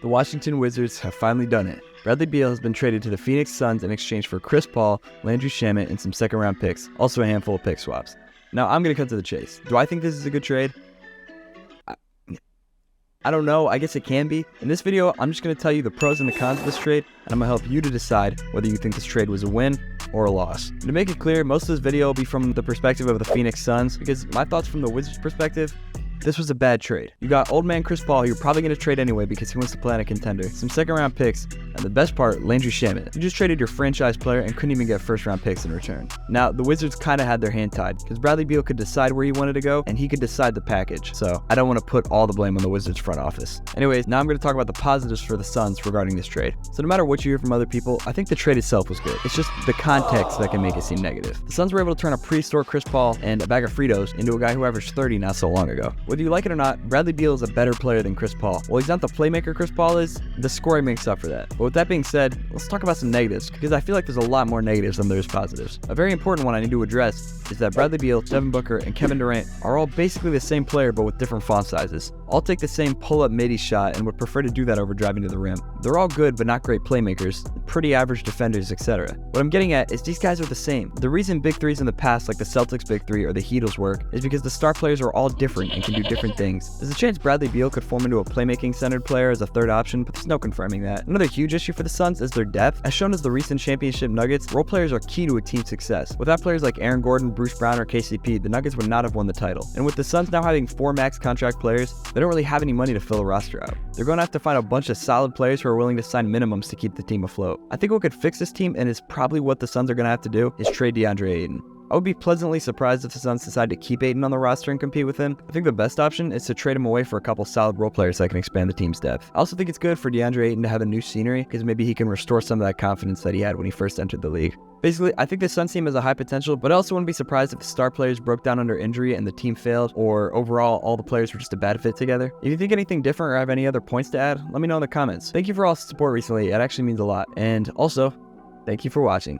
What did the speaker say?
The Washington Wizards have finally done it. Bradley Beal has been traded to the Phoenix Suns in exchange for Chris Paul, Landry Shamet, and some second-round picks, also a handful of pick swaps. Now, I'm going to cut to the chase. Do I think this is a good trade? I don't know. I guess it can be. In this video, I'm just going to tell you the pros and the cons of this trade, and I'm going to help you to decide whether you think this trade was a win or a loss. And to make it clear, most of this video will be from the perspective of the Phoenix Suns, because my thoughts from the Wizards' perspective, this was a bad trade. You got old man Chris Paul, who you're probably going to trade anyway because he wants to play on a contender, some second-round picks, and the best part, Landry Shamet. You just traded your franchise player and couldn't even get first-round picks in return. Now, the Wizards kind of had their hand tied because Bradley Beal could decide where he wanted to go, and he could decide the package. So I don't want to put all the blame on the Wizards front office. Anyways, now I'm going to talk about the positives for the Suns regarding this trade. So no matter what you hear from other people, I think the trade itself was good. It's just the context that can make it seem negative. The Suns were able to turn a pre-store Chris Paul and a bag of Fritos into a guy who averaged 30 not so long ago. Whether you like it or not, Bradley Beal is a better player than Chris Paul. While he's not the playmaker Chris Paul is, the scoring makes up for that. But with that being said, let's talk about some negatives, because I feel like there's a lot more negatives than there's positives. A very important one I need to address is that Bradley Beal, Devin Booker, and Kevin Durant are all basically the same player but with different font sizes. All take the same pull-up midi shot and would prefer to do that over driving to the rim. They're all good but not great playmakers, pretty average defenders, etc. What I'm getting at is these guys are the same. The reason big threes in the past, like the Celtics big three or the Heatles, work is because the star players are all different and can do different things. There's a chance Bradley Beal could form into a playmaking-centered player as a third option, but there's no confirming that. Another huge issue for the Suns is their depth. As shown as the recent championship Nuggets, role players are key to a team's success. Without players like Aaron Gordon, Bruce Brown, or KCP, the Nuggets would not have won the title. And with the Suns now having 4 max contract players, they don't really have any money to fill a roster out. They're going to have to find a bunch of solid players who are willing to sign minimums to keep the team afloat. I think what could fix this team, and is probably what the Suns are going to have to do, is trade DeAndre Ayton. I would be pleasantly surprised if the Suns decide to keep Ayton on the roster and compete with him. I think the best option is to trade him away for a couple solid role players that can expand the team's depth. I also think it's good for DeAndre Ayton to have a new scenery, because maybe he can restore some of that confidence that he had when he first entered the league. Basically, I think the Suns team has a high potential, but I also wouldn't be surprised if the star players broke down under injury and the team failed, or overall, all the players were just a bad fit together. If you think anything different or have any other points to add, let me know in the comments. Thank you for all the support recently, it actually means a lot. And also, thank you for watching.